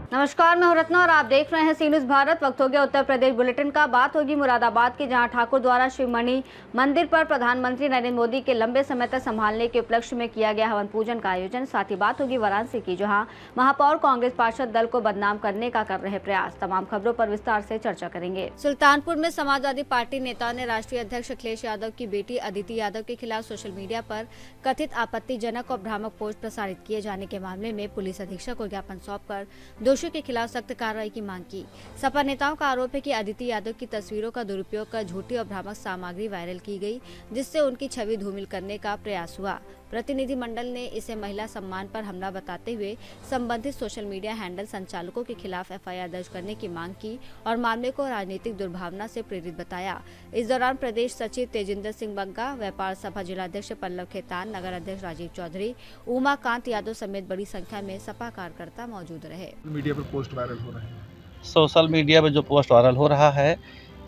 नमस्कार, मैं हूं रत्ना और आप देख रहे हैं सी न्यूज़ भारत। वक्त हो गया उत्तर प्रदेश बुलेटिन का। बात होगी मुरादाबाद की, जहां ठाकुर द्वारा शिव मणि मंदिर पर प्रधानमंत्री नरेंद्र मोदी के लंबे समय तक संभालने के उपलक्ष्य में किया गया हवन पूजन का आयोजन। साथ ही बात होगी वाराणसी की, जहां महापौर कांग्रेस पार्षद दल को बदनाम करने का कर रहे प्रयास। तमाम खबरों पर विस्तार से चर्चा करेंगे। सुल्तानपुर में समाजवादी पार्टी नेताओं ने राष्ट्रीय अध्यक्ष अखिलेश यादव की बेटी अदिति यादव के खिलाफ सोशल मीडिया पर कथित आपत्तिजनक और भ्रामक पोस्ट प्रसारित किए जाने के मामले में पुलिस अधीक्षक को ज्ञापन सौंपकर दोषियों के खिलाफ सख्त कार्रवाई की मांग की। सपा नेताओं का आरोप है कि अदिति यादव की तस्वीरों का दुरुपयोग कर झूठी और भ्रामक सामग्री वायरल की गई, जिससे उनकी छवि धूमिल करने का प्रयास हुआ। प्रतिनिधिमंडल ने इसे महिला सम्मान पर हमला बताते हुए संबंधित सोशल मीडिया हैंडल संचालकों के खिलाफ एफआईआर दर्ज करने की मांग की और मामले को राजनीतिक दुर्भावना से प्रेरित बताया। इस दौरान प्रदेश सचिव तेजिंदर सिंह बग्गा, व्यापार सभा जिलाध्यक्ष पल्लव खेतान, नगर अध्यक्ष राजीव चौधरी, उमाकांत यादव समेत बड़ी संख्या में सपा कार्यकर्ता मौजूद रहे। मीडिया पर पोस्ट वायरल हो रहे हैं। सोशल मीडिया पर जो पोस्ट वायरल हो रहा है,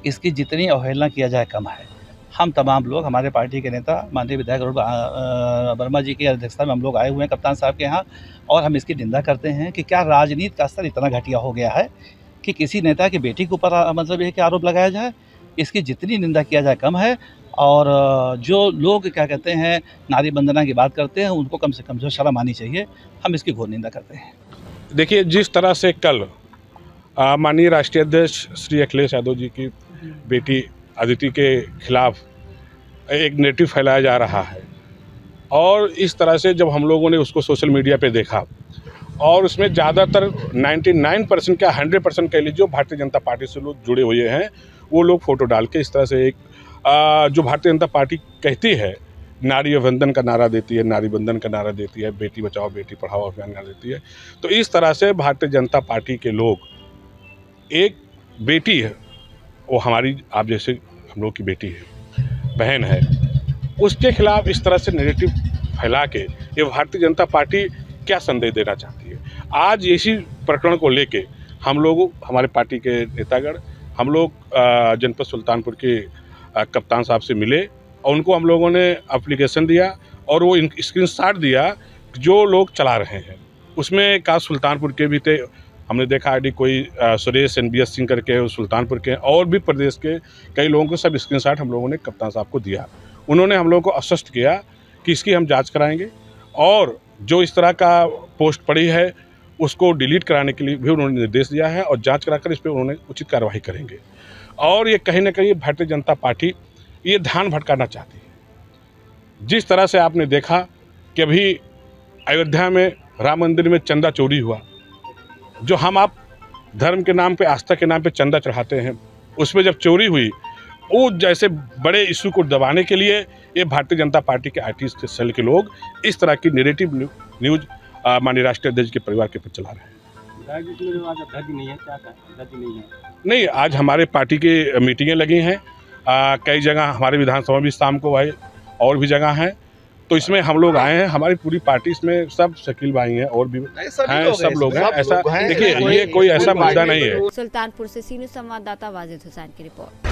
इसकी जितनी अवहेलना किया जाए कम है। हम तमाम लोग, हमारे पार्टी के नेता माननीय विधायक वर्मा जी की अध्यक्षता में हम लोग आए हुए हैं कप्तान साहब के यहाँ, और हम इसकी निंदा करते हैं कि क्या राजनीति का स्तर इतना घटिया हो गया है कि किसी नेता की बेटी के ऊपर मतलब ये कि आरोप लगाया जाए। इसकी जितनी निंदा किया जाए कम है। और जो लोग क्या कहते हैं नारी वंदना की बात करते हैं, उनको कम से कम जो शर्म आनी चाहिए। हम इसकी घोर निंदा करते हैं। देखिए, जिस तरह से कल माननीय राष्ट्रीय अध्यक्ष श्री अखिलेश यादव जी की बेटी अदिति के खिलाफ एक नेरेटिव फैलाया जा रहा है, और इस तरह से जब हम लोगों ने उसको सोशल मीडिया पे देखा, और उसमें ज़्यादातर 99% क्या 100% कह लीजिए जो भारतीय जनता पार्टी से लोग जुड़े हुए हैं, वो लोग फ़ोटो डाल के इस तरह से एक जो भारतीय जनता पार्टी कहती है नारी वंदन का नारा देती है, नारी बंधन का नारा देती है, बेटी बचाओ बेटी पढ़ाओ अभियान का देती है, तो इस तरह से भारतीय जनता पार्टी के लोग, एक बेटी है वो हमारी आप जैसे हम लोग की बेटी है, बहन है, उसके खिलाफ इस तरह से नेगेटिव फैला के ये भारतीय जनता पार्टी क्या संदेश देना चाहती है। आज इसी प्रकरण को लेके हम लोग, हमारे पार्टी के नेतागण, हम लोग जनपद सुल्तानपुर के कप्तान साहब से मिले और उनको हम लोगों ने एप्लीकेशन दिया और वो स्क्रीनशॉट दिया जो लोग चला रहे हैं। उसमें का सुल्तानपुर के भी थे, हमने देखा आईडी कोई सुरेश NBS सिंह करके सुल्तानपुर के, और भी प्रदेश के कई लोगों को सब स्क्रीनशॉट हम लोगों ने कप्तान साहब को दिया। उन्होंने हम लोगों को आश्वस्त किया कि इसकी हम जांच कराएंगे, और जो इस तरह का पोस्ट पड़ी है उसको डिलीट कराने के लिए भी उन्होंने निर्देश दिया है, और जांच कराकर इस पर उन्होंने उचित कार्रवाई करेंगे। और ये कहीं ना कहीं भारतीय जनता पार्टी ये ध्यान भटकाना चाहती है। जिस तरह से आपने देखा कि अभी अयोध्या में राम मंदिर में चंदा चोरी हुआ, जो हम आप धर्म के नाम पे, आस्था के नाम पे चंदा चढ़ाते हैं, उसमें जब चोरी हुई, वो जैसे बड़े इशू को दबाने के लिए ये भारतीय जनता पार्टी के IT सेल के लोग इस तरह की नेगेटिव न्यूज माननीय राष्ट्रीय अध्यक्ष के परिवार के ऊपर चला रहे हैं। नहीं, आज हमारे पार्टी की मीटिंगें लगी हैं, कई जगह हमारे विधानसभा भी शाम को आए, और भी जगह हैं, तो इसमें हम लोग आए हैं, हमारी पूरी पार्टी इसमें सब शकील भाई हैं और भी हैं, सब लोग हैं। ऐसा देखिए, ये कोई ऐसा मुद्दा नहीं है। सुल्तानपुर से सी न्यूज़ संवाददाता वाजिद हुसैन की रिपोर्ट।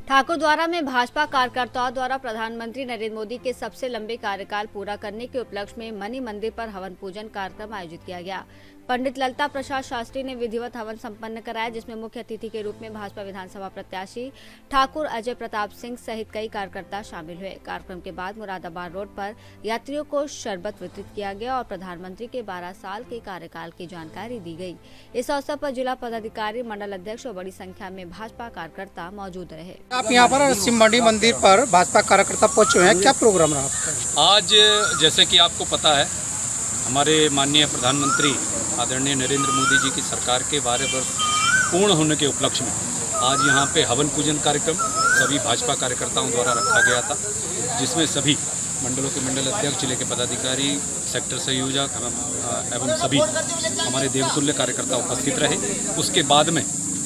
ठाकुर द्वारा में भाजपा कार्यकर्ताओं द्वारा प्रधानमंत्री नरेंद्र मोदी के सबसे लंबे कार्यकाल पूरा करने के उपलक्ष्य में मणि मंदिर पर हवन पूजन कार्यक्रम आयोजित किया गया। पंडित ललिता प्रसाद शास्त्री ने विधिवत हवन संपन्न कराया, जिसमें मुख्य अतिथि के रूप में भाजपा विधानसभा प्रत्याशी ठाकुर अजय प्रताप सिंह सहित कई कार्यकर्ता शामिल हुए। कार्यक्रम के बाद मुरादाबाद रोड पर यात्रियों को शरबत वितरित किया गया और प्रधानमंत्री के 12 साल के कार्यकाल की जानकारी दी गई। इस अवसर पर जिला पदाधिकारी, मंडल अध्यक्ष और बड़ी संख्या में भाजपा कार्यकर्ता मौजूद रहे। आप यहाँ पर शिव मणि मंदिर पर भाजपा कार्यकर्ता पहुंचे हैं, क्या प्रोग्राम रहा आपका? आज जैसे कि आपको पता है, हमारे माननीय प्रधानमंत्री आदरणीय नरेंद्र मोदी जी की सरकार के 12 वर्ष पूर्ण होने के उपलक्ष्य में आज यहाँ पे हवन पूजन कार्यक्रम सभी भाजपा कार्यकर्ताओं द्वारा रखा गया था, जिसमें सभी मंडलों के मंडल अध्यक्ष, जिले के पदाधिकारी, सेक्टर संयोजक एवं सभी हमारे देवतुल्य कार्यकर्ता उपस्थित रहे। उसके बाद में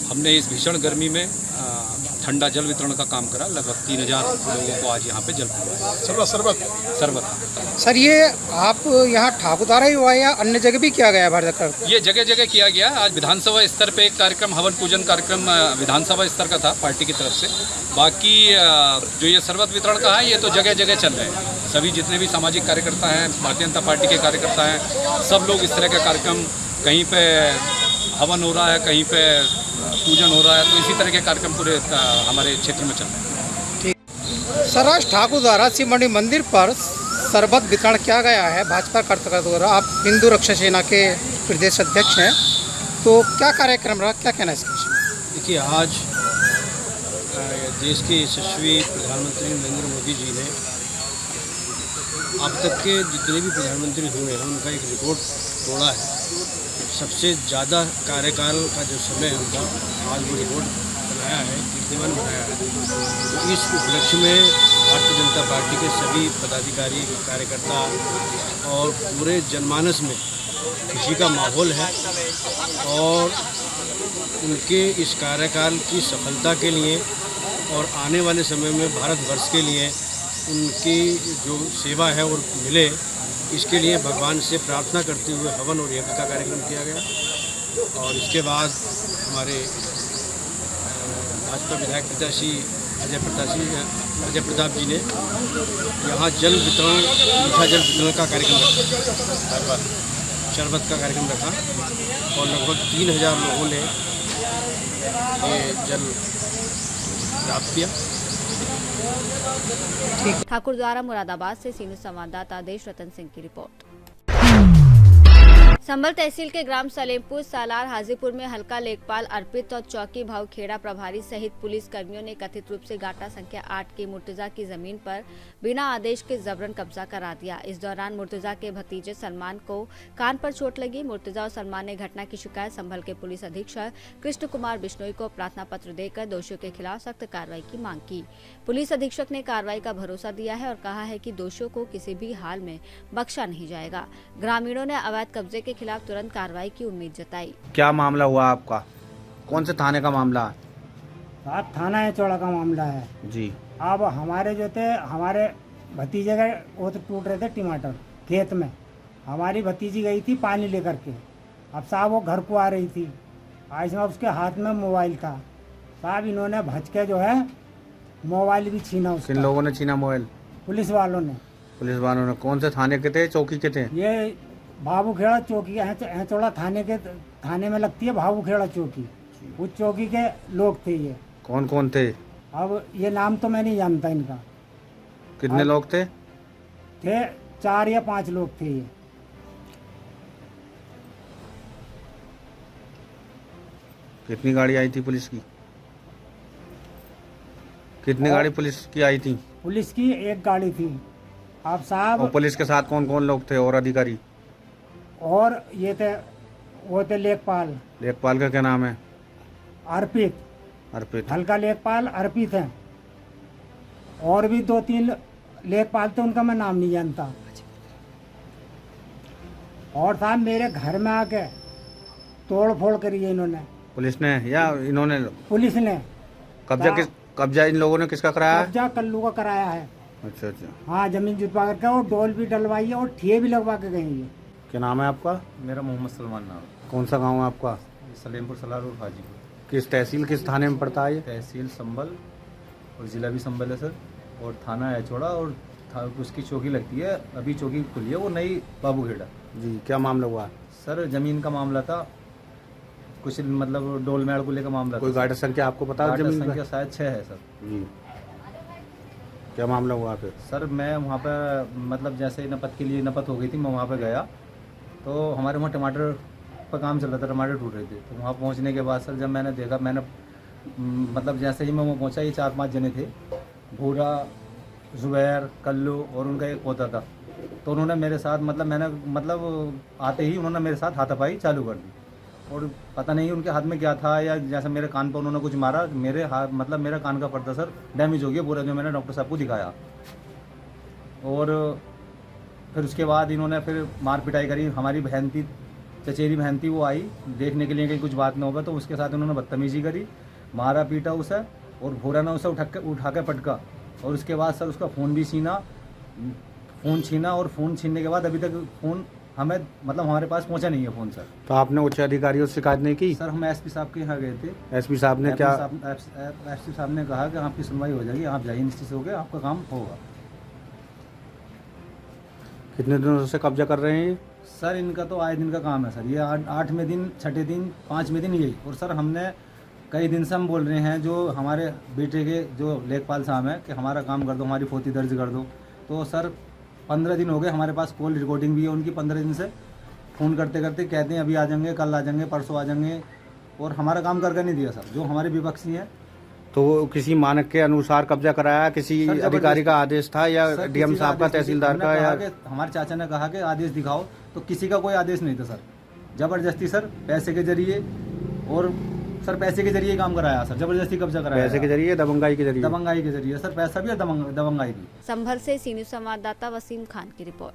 हमने इस भीषण गर्मी में ठंडा जल वितरण का काम करा। लगभग 3000 लोगों को आज यहाँ पे जल पिलवाया। शरबत। सर ये आप यहाँ ठाकुरद्वारा ही हुआ या अन्य जगह भी किया गया है भारत का? ये जगह जगह किया गया। आज विधानसभा स्तर पे एक कार्यक्रम, हवन पूजन कार्यक्रम विधानसभा स्तर का था पार्टी की तरफ से। बाकी जो ये शरबत वितरण का है, ये तो जगह जगह चल रहे हैं। सभी जितने भी सामाजिक कार्यकर्ता हैं, भारतीय जनता पार्टी के कार्यकर्ता हैं, सब लोग इस तरह का कार्यक्रम, कहीं पे हवन हो रहा है, कहीं पे पूजन हो रहा है, तो इसी तरह के कार्यक्रम पूरे हमारे क्षेत्र में चल रहे हैं। सर आज ठाकुरद्वारा शिव मंडी मंदिर पर शरबत वितरण किया गया है भाजपा कार्यकर्ता द्वारा। आप हिंदू रक्षा सेना के प्रदेश अध्यक्ष हैं, तो क्या कार्यक्रम रहा, क्या कहना है इसके विषय में? देखिए, आज देश के यशस्वी प्रधानमंत्री नरेंद्र मोदी जी ने अब तक के जितने भी प्रधानमंत्री हुए हैं उनका एक रिकॉर्ड तोड़ा है। सबसे ज़्यादा कार्यकाल का जो समय है उनका, आज वो रिकॉर्ड बनाया है, कीर्तिमान बनाया है। तो इस उपलक्ष्य में भारतीय जनता पार्टी के सभी पदाधिकारी, कार्यकर्ता और पूरे जनमानस में खुशी का माहौल है और उनके इस कार्यकाल की सफलता के लिए और आने वाले समय में भारतवर्ष के लिए उनकी जो सेवा है और मिले, इसके लिए भगवान से प्रार्थना करते हुए हवन और यज्ञ का कार्यक्रम किया गया। और इसके बाद हमारे भाजपा विधायक प्रत्याशी अजय प्रताप जी ने यहाँ जल वितरण, मीठा जल वितरण का कार्यक्रम रखा, शरबत का कार्यक्रम रखा और लगभग 3000 लोगों ने ये जल प्राप्त किया। ठाकुरद्वारा मुरादाबाद से सीनियर संवाददाता देश रतन सिंह की रिपोर्ट। संभल तहसील के ग्राम सलेमपुर, सालार, हाजीपुर में हल्का लेखपाल अर्पित और चौकी भावखेड़ा प्रभारी सहित पुलिस कर्मियों ने कथित रूप से गाटा संख्या 8 की मुर्तजा की जमीन पर बिना आदेश के जबरन कब्जा करा दिया। इस दौरान मुर्तजा के भतीजे सलमान को कान पर चोट लगी। मुर्तजा और सलमान ने घटना की शिकायत संभल के पुलिस अधीक्षक कृष्ण कुमार बिश्नोई को प्रार्थना पत्र देकर दोषियों के खिलाफ सख्त कार्रवाई की मांग की। पुलिस अधीक्षक ने कार्रवाई का भरोसा दिया है और कहा है कि दोषियों को किसी भी हाल में बख्शा नहीं जाएगा। ग्रामीणों ने अवैध कब्जे के खिलाफ तुरंत कार्रवाई की उम्मीद जताई। क्या मामला हुआ आपका? कौन से थाने का मामला है? आप थाना है चौड़ा का मामला है जी। अब हमारे जो थे, हमारे भतीजे का वो तो टूट रहे थे टमाटर खेत में। हमारी भतीजी गई थी पानी लेकर के। अब साहब वो घर को आ रही थी, आज में उसके हाथ में मोबाइल था। साहब इन्होंने भज के जो है मोबाइल भी छीना उसका। किन लोगों ने छीना मोबाइल? पुलिस वालों ने। पुलिस वालों ने? कौन से थाने के थे, चौकी के थे? ये भावुखेड़ा चौकी हैचौड़ा थाने में लगती है भावुखेड़ा चौकी। उस चौकी के लोग थे ये। कौन कौन थे? अब ये नाम तो मैं नहीं जानता इनका। कितने लोग थे? 4 या 5 लोग थे ये। कितनी गाड़ी आई थी पुलिस की? कितनी गाड़ी पुलिस की आई थी? पुलिस की एक गाड़ी थी। आप साहब, और पुलिस के साथ कौन कौन लोग थे और अधिकारी? और ये थे, वो थे लेखपाल। लेखपाल का क्या नाम है? अर्पित। अर्पित। हल्का लेखपाल अर्पित है। और भी 2-3 लेखपाल थे, उनका मैं नाम नहीं जानता। और साहब मेरे घर में आके तोड़ फोड़ करी है इन्होंने। पुलिस ने या इन्होंने? पुलिस ने। कब्जा इन लोगों ने किसका कराया? कब्जा कल्लू का कराया है। अच्छा अच्छा। हाँ, जमीन जुतवा करके और डोल भी डलवाई है और ठिये भी लगवा के गई है। क्या नाम है आपका? मेरा मोहम्मद सलमान नाम है। कौन सा गांव है आपका? सलेमपुर, सलार और हाजीपुर। किस तहसील, किस थाने में पड़ता है ये? तहसील संभल और ज़िला भी संभल है सर, और थाना है चौड़ा और उसकी चौकी लगती है, अभी चौकी खुली है वो नई बाबूखेड़ा जी। क्या मामला हुआ? सर ज़मीन का मामला था, कुछ मतलब डोल मेड़ को लेकर मामला। कोई गाड़ी संख्या आपको पता है? गाड़ी संख्या शायद 6 है सर जी। क्या मामला हुआ फिर? सर मैं वहाँ पर मतलब जैसे नपत के लिए नपत हो गई थी, मैं वहाँ पर गया तो हमारे वहाँ टमाटर पर काम चल रहा था, टमाटर टूट रहे थे। तो वहाँ पहुँचने के बाद सर जब मैंने देखा, मैंने मतलब जैसे ही मैं वहाँ पहुँचा, ये 4-5 जने थे, भूरा, जुबैर, कल्लू और उनका एक पोता था। तो उन्होंने मेरे साथ मतलब आते ही उन्होंने मेरे साथ हाथापाई चालू कर दी और पता नहीं उनके हाथ में क्या था, या जैसे मेरे कान पर उन्होंने कुछ मारा। मेरे हाथ मतलब मेरा कान का पर्दा सर डैमेज हो गया पूरा, जो मैंने डॉक्टर साहब को दिखाया। और फिर उसके बाद इन्होंने फिर मार पिटाई करी। हमारी बहन थी, चचेरी बहन थी, वो आई देखने के लिए कहीं कुछ बात ना होगा, तो उसके साथ उन्होंने बदतमीजी करी, मारा पीटा उसे और भोरा ने उसे उठा के पटका और उसके बाद सर उसका फ़ोन भी छीना और फ़ोन छीनने के बाद अभी तक फ़ोन हमें मतलब हमारे पास पहुंचा नहीं है फ़ोन सर। तो आपने उच्च अधिकारियों से शिकायत नहीं की? सर हम एसपी साहब के यहाँ गए थे। एसपी साहब ने क्या? एसपी साहब ने कहा कि आपकी सुनवाई हो जाएगी, आप जाइए निश्चित हो गए, आपका काम होगा। कितने दिनों से कब्जा कर रहे हैं? सर इनका तो आए दिन का काम है सर, ये 8वें दिन, 6ठे दिन, 5वें दिन यही। और सर हमने कई दिन से हम बोल रहे हैं जो हमारे बेटे के जो लेखपाल साहब हैं कि हमारा काम कर दो, हमारी फोती दर्ज कर दो। तो सर 15 दिन हो गए, हमारे पास कॉल रिकॉर्डिंग भी है उनकी। 15 दिन से फ़ोन करते करते कहते हैं अभी आ जाएंगे, कल आ जाएंगे, परसों आ जाएंगे, और हमारा काम करके नहीं दिया सर, जो हमारे विपक्षी हैं। तो किसी मानक के अनुसार कब्जा कराया, किसी अधिकारी का आदेश था या डीएम साहब का, तहसीलदार का? या हमारे चाचा ने कहा कि आदेश दिखाओ, तो किसी का कोई आदेश नहीं था सर, जबरदस्ती सर पैसे के जरिए, और सर पैसे के जरिए काम कराया सर, जबरदस्ती कब्जा कराया। पैसे के जरिए, दबंगाई के जरिए? दबंगाई के जरिए सर, पैसा भी और दबंगाई भी। संभल से सी न्यूज़ संवाददाता वसीम खान की रिपोर्ट।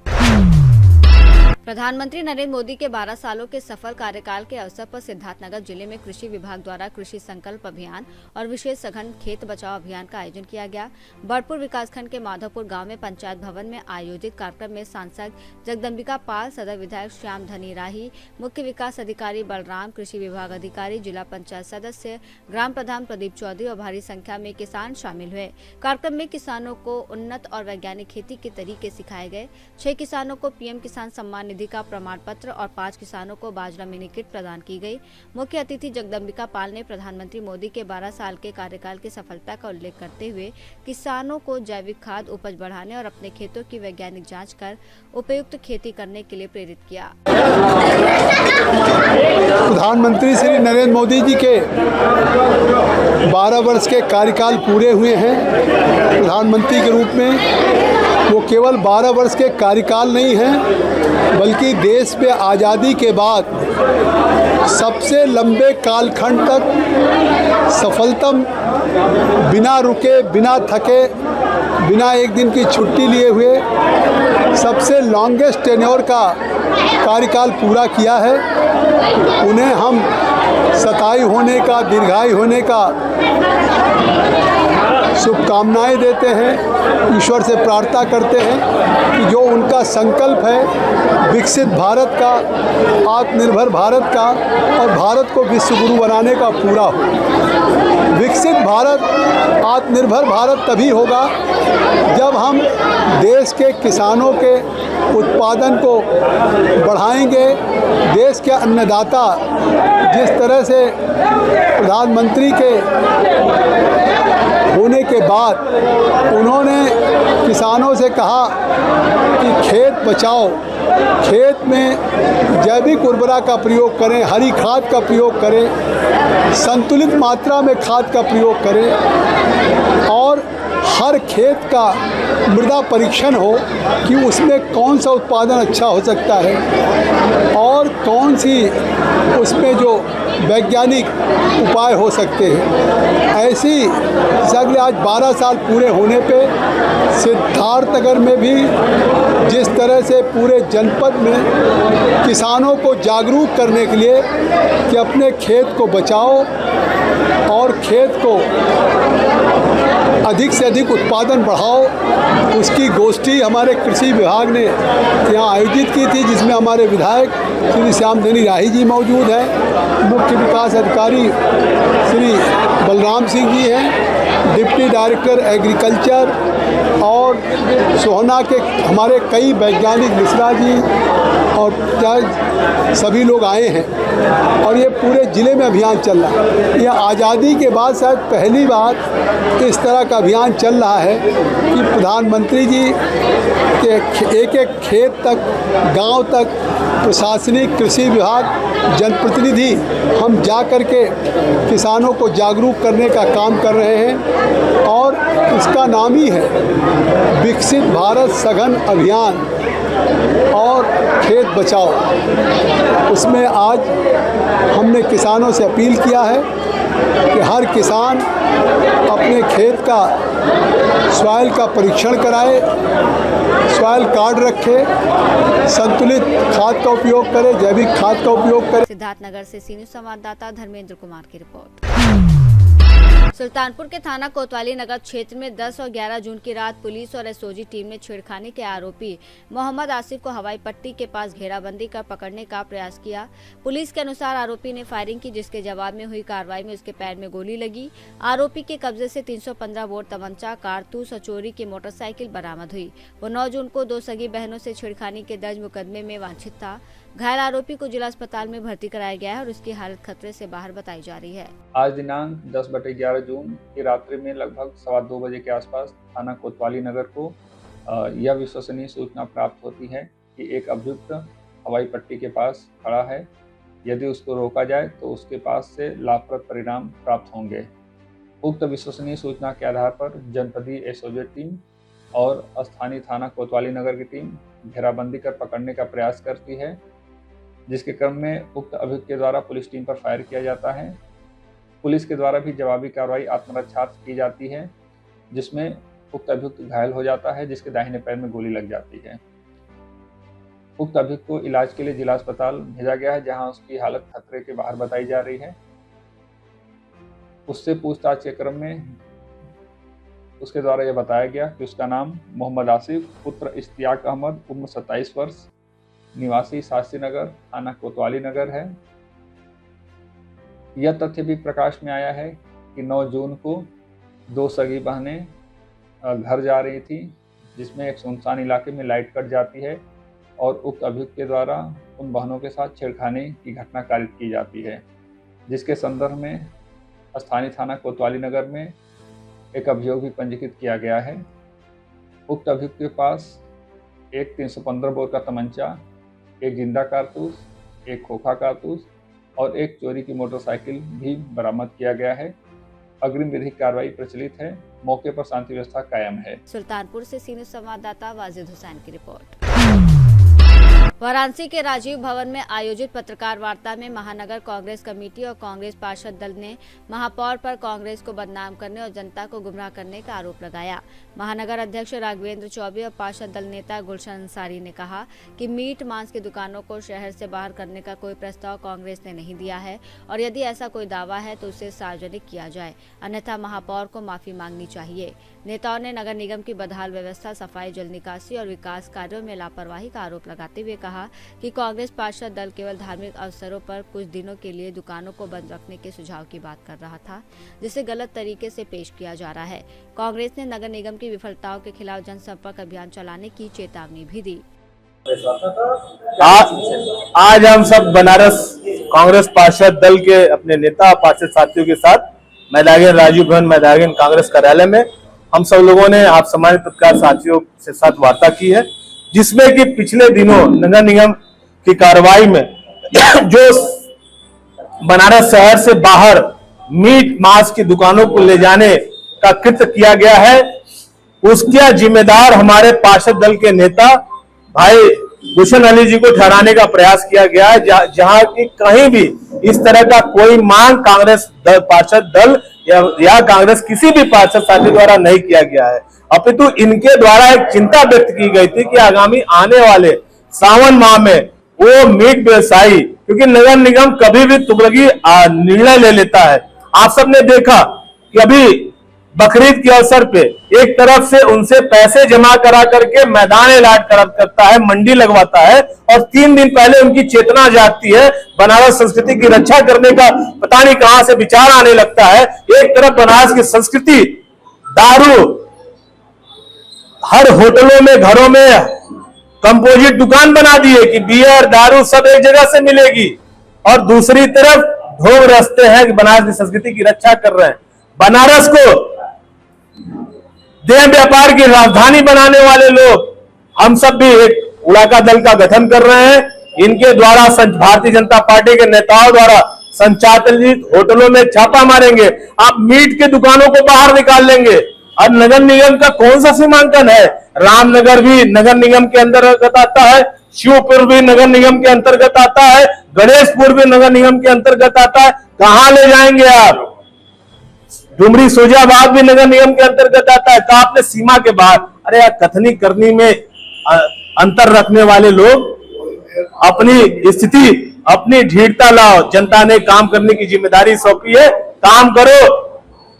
प्रधानमंत्री नरेंद्र मोदी के 12 सालों के सफल कार्यकाल के अवसर पर सिद्धार्थनगर जिले में कृषि विभाग द्वारा कृषि संकल्प अभियान और विशेष सघन खेत बचाओ अभियान का आयोजन किया गया। बड़पुर विकासखंड के माधोपुर गांव में पंचायत भवन में आयोजित कार्यक्रम में सांसद जगदम्बिका पाल, सदर विधायक श्याम धनी राही, मुख्य विकास अधिकारी बलराम, कृषि विभाग अधिकारी, जिला पंचायत सदस्य, ग्राम प्रधान प्रदीप चौधरी और भारी संख्या में किसान शामिल हुए। कार्यक्रम में किसानों को उन्नत और वैज्ञानिक खेती के तरीके सिखाए गए। 6 किसानों को पीएम किसान सम्मान निधि का प्रमाण पत्र और 5 किसानों को बाजरा मिनी किट प्रदान की गई। मुख्य अतिथि जगदम्बिका पाल ने प्रधानमंत्री मोदी के 12 साल के कार्यकाल की सफलता का उल्लेख करते हुए किसानों को जैविक खाद उपज बढ़ाने और अपने खेतों की वैज्ञानिक जांच कर उपयुक्त खेती करने के लिए प्रेरित किया। प्रधानमंत्री श्री नरेंद्र मोदी जी के 12 वर्ष के कार्यकाल पूरे हुए हैं। प्रधानमंत्री के रूप में वो केवल 12 वर्ष के कार्यकाल नहीं हैं, बल्कि देश में आज़ादी के बाद सबसे लंबे कालखंड तक सफलतम, बिना रुके, बिना थके, बिना एक दिन की छुट्टी लिए हुए सबसे लॉन्गेस्ट टेन्योर का कार्यकाल पूरा किया है। उन्हें हम सताई होने का, दीर्घायु होने का शुभकामनाएं देते हैं। ईश्वर से प्रार्थना करते हैं कि जो उनका संकल्प है विकसित भारत का, आत्मनिर्भर भारत का और भारत को विश्व गुरु बनाने का पूरा हो। विकसित भारत, आत्मनिर्भर भारत तभी होगा जब हम देश के किसानों के उत्पादन को बढ़ाएंगे। देश के अन्नदाता जिस तरह से प्रधानमंत्री के होने के बाद उन्होंने किसानों से कहा कि खेत बचाओ, खेत में जैविक उर्वरक का प्रयोग करें, हरी खाद का प्रयोग करें, संतुलित मात्रा में खाद का प्रयोग करें और हर खेत का मृदा परीक्षण हो कि उसमें कौन सा उत्पादन अच्छा हो सकता है और कौन सी उसमें जो वैज्ञानिक उपाय हो सकते हैं। ऐसी सगले आज 12 साल पूरे होने पे सिद्धार्थनगर में भी जिस तरह से पूरे जनपद में किसानों को जागरूक करने के लिए कि अपने खेत को बचाओ और खेत को अधिक से अधिक उत्पादन बढ़ाओ, उसकी गोष्ठी हमारे कृषि विभाग ने यहाँ आयोजित की थी, जिसमें हमारे विधायक श्री श्याम धनी राही जी मौजूद हैं, मुख्य विकास अधिकारी श्री बलराम सिंह जी हैं, डिप्टी डायरेक्टर एग्रीकल्चर और सोहना के हमारे कई वैज्ञानिक मिश्रा जी और सभी लोग आए हैं और ये पूरे ज़िले में अभियान चल रहा है। यह आज़ादी के बाद शायद पहली बार इस तरह का अभियान चल रहा है कि प्रधानमंत्री जी के एक एक खेत तक, गांव तक प्रशासनिक, कृषि विभाग, जनप्रतिनिधि हम जा कर के किसानों को जागरूक करने का काम कर रहे हैं और इसका नाम ही है विकसित भारत सघन अभियान और खेत बचाओ। उसमें आज हमने किसानों से अपील किया है कि हर किसान अपने खेत का सॉइल का परीक्षण कराए, सॉइल कार्ड रखे, संतुलित खाद का उपयोग करे, जैविक खाद का उपयोग करे। सिद्धार्थनगर से सी न्यूज़ संवाददाता धर्मेंद्र कुमार की रिपोर्ट। सुल्तानपुर के थाना कोतवाली नगर क्षेत्र में 10 और 11 जून की रात पुलिस और एसओजी टीम ने छेड़खानी के आरोपी मोहम्मद आसिफ को हवाई पट्टी के पास घेराबंदी कर पकड़ने का प्रयास किया। पुलिस के अनुसार आरोपी ने फायरिंग की, जिसके जवाब में हुई कार्रवाई में उसके पैर में गोली लगी। आरोपी के कब्जे से 315 बोर तमंचा, कारतूस और चोरी की मोटरसाइकिल बरामद हुई। वो 9 जून को 2 सगी बहनों से छेड़खानी के दर्ज मुकदमे में वांछित था। घायल आरोपी को जिला अस्पताल में भर्ती कराया गया है और उसकी हालत खतरे से बाहर बताई जा रही है। आज दिनांक 10/11 जून की रात्रि में लगभग 2:15 बजे के आसपास थाना कोतवाली नगर को यह विश्वसनीय सूचना प्राप्त होती है कि एक अभियुक्त हवाई पट्टी के पास खड़ा है। यदि उसको रोका जाए तो उसके पास से लाभप्रद परिणाम प्राप्त होंगे। उक्त विश्वसनीय सूचना के आधार पर जनपदीय एसओजी टीम और स्थानीय थाना कोतवाली नगर की टीम घेराबंदी कर पकड़ने का प्रयास करती है, जिसके क्रम में उक्त अभियुक्त के द्वारा पुलिस टीम पर फायर किया जाता है। पुलिस के द्वारा भी जवाबी कार्रवाई आत्मरक्षार्थ की जाती है, जिसमें उक्त अभियुक्त घायल हो जाता है, जिसके दाहिने पैर में गोली लग जाती है। उक्त अभियुक्त को इलाज के लिए जिला अस्पताल भेजा गया है, जहां उसकी हालत खतरे के बाहर बताई जा रही है। उससे पूछताछ के क्रम में उसके द्वारा यह बताया गया कि उसका नाम मोहम्मद आसिफ पुत्र इश्तियाक अहमद उम्र 27 वर्ष निवासी शास्त्री नगर थाना कोतवाली नगर है। यह तथ्य भी प्रकाश में आया है कि 9 जून को 2 सगी बहनें घर जा रही थी, जिसमें एक सुनसान इलाके में लाइट कट जाती है और उक्त अभियुक्त के द्वारा उन बहनों के साथ छेड़खानी की घटना कारित की जाती है, जिसके संदर्भ में स्थानीय थाना कोतवाली नगर में एक अभियोग भी पंजीकृत किया गया है। उक्त अभियुक्त के पास एक 315 बोर का तमंचा, एक जिंदा कारतूस, एक खोखा कारतूस और एक चोरी की मोटरसाइकिल भी बरामद किया गया है। अग्रिम विधिक कार्रवाई प्रचलित है। मौके पर शांति व्यवस्था कायम है। सुल्तानपुर से सीनियर संवाददाता वाजिद हुसैन की रिपोर्ट। वाराणसी के राजीव भवन में आयोजित पत्रकार वार्ता में महानगर कांग्रेस कमेटी और कांग्रेस पार्षद दल ने महापौर पर कांग्रेस को बदनाम करने और जनता को गुमराह करने का आरोप लगाया। महानगर अध्यक्ष राघवेंद्र चौबे और पार्षद दल नेता गुलशन अंसारी ने कहा कि मीट मांस की दुकानों को शहर से बाहर करने का कोई प्रस्ताव कांग्रेस ने नहीं दिया है और यदि ऐसा कोई दावा है तो उसे सार्वजनिक किया जाए, अन्यथा महापौर को माफी मांगनी चाहिए। नेताओं ने नगर निगम की बदहाल व्यवस्था, सफाई, जल निकासी और विकास कार्यों में लापरवाही का आरोप लगाते हुए कहा कि कांग्रेस पार्षद दल केवल धार्मिक अवसरों पर कुछ दिनों के लिए दुकानों को बंद रखने के सुझाव की बात कर रहा था, जिसे गलत तरीके से पेश किया जा रहा है। कांग्रेस ने नगर निगम की विफलताओं के खिलाफ जनसंपर्क अभियान चलाने की चेतावनी भी दी। आज हम सब बनारस कांग्रेस पार्षद दल के अपने नेता पार्षद साथियों के साथ मैदान राजीव भवन मैदान कांग्रेस कार्यालय में हम सब लोगों ने आप समाज पत्रकार साथियों के साथ वार्ता की है, जिसमें कि पिछले दिनों नगर निगम की कार्रवाई में जो बनारस शहर से बाहर मीट मांस की दुकानों को ले जाने का कृत्य किया गया है, उसका जिम्मेदार हमारे पार्षद दल के नेता भाई गुलशन अली जी को ठहराने का प्रयास किया गया है, जहां की कहीं भी इस तरह का कोई मांग कांग्रेस दल पार्षद दल या कांग्रेस किसी भी पार्षद साथी द्वारा नहीं किया गया है, अपितु इनके द्वारा एक चिंता व्यक्त की गई थी कि आगामी आने वाले सावन माह में वो मीट व्यवसायी, क्योंकि नगर निगम कभी भी तुगलकी निर्णय ले लेता है। आप सबने देखा कि अभी बकरीद के अवसर पे एक तरफ से उनसे पैसे जमा करा करके मैदान अलॉट करता है, मंडी लगवाता है और 3 दिन पहले उनकी चेतना जागती है, बनारस संस्कृति की रक्षा करने का पता नहीं कहां से विचार आने लगता है। एक तरफ बनारस की संस्कृति दारू, हर होटलों में घरों में कंपोजिट दुकान बना दी है कि बियर दारू सब एक जगह से मिलेगी, और दूसरी तरफ ढोंग रचते हैं कि बनारस की संस्कृति की रक्षा कर रहे हैं। बनारस को देह व्यापार की राजधानी बनाने वाले लोग हम सब भी एक उड़ाका दल का गठन कर रहे हैं। इनके द्वारा भारतीय जनता पार्टी के नेताओं द्वारा संचालित होटलों में छापा मारेंगे, आप मीट के दुकानों को बाहर निकाल लेंगे। और नगर निगम का कौन सा सीमांकन है? रामनगर भी नगर निगम के अंतर्गत आता है, शिवपुर भी नगर निगम के अंतर्गत आता है, गणेशपुर भी नगर निगम के अंतर्गत आता है। कहां ले जाएंगे आप? डुमरी सोजाबाद भी नगर निगम के अंतर्गत आता है, तो आपने सीमा के बाहर। अरे यार, कथनी करनी में अंतर रखने वाले लोग अपनी स्थिति अपनी ढीठता लाओ। जनता ने काम करने की जिम्मेदारी सौंपी है, काम करो।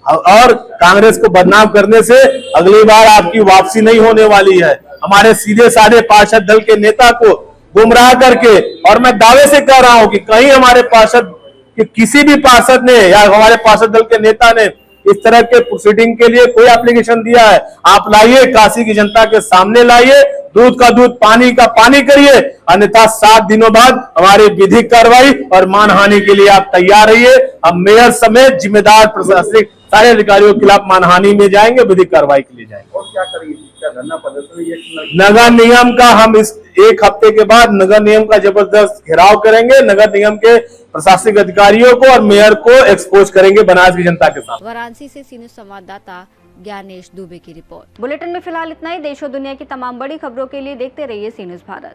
और कांग्रेस को बदनाम करने से अगली बार आपकी वापसी नहीं होने वाली है। हमारे सीधे साधे पार्षद दल के नेता को गुमराह करके, और मैं दावे से कह रहा हूं कि कहीं हमारे पार्षद कि किसी भी पार्षद ने या हमारे पार्षद दल के नेता ने इस तरह के प्रोसीडिंग के लिए कोई एप्लीकेशन दिया है, आप लाइए, काशी की जनता के सामने लाइए, दूध का दूध पानी का पानी करिए, अन्यथा 7 दिनों बाद हमारी विधिक कार्रवाई और मानहानि के लिए आप तैयार रहिए। हम मेयर समेत जिम्मेदार प्रशासनिक सारे अधिकारियों के खिलाफ मानहानि में जाएंगे, विधिक कार्रवाई के लिए जाएंगे। और क्या करेंगे? धरना प्रदर्शन नगर निगम का हम इस 1 हफ्ते के बाद नगर निगम का जबरदस्त घेराव करेंगे, नगर निगम के प्रशासनिक अधिकारियों को और मेयर को एक्सपोज करेंगे बनारस की जनता के साथ। वाराणसी से सी न्यूज़ संवाददाता ज्ञानेश दुबे की रिपोर्ट। बुलेटिन में फिलहाल इतना ही। देश और दुनिया की तमाम बड़ी खबरों के लिए देखते रहिए सी न्यूज़ भारत।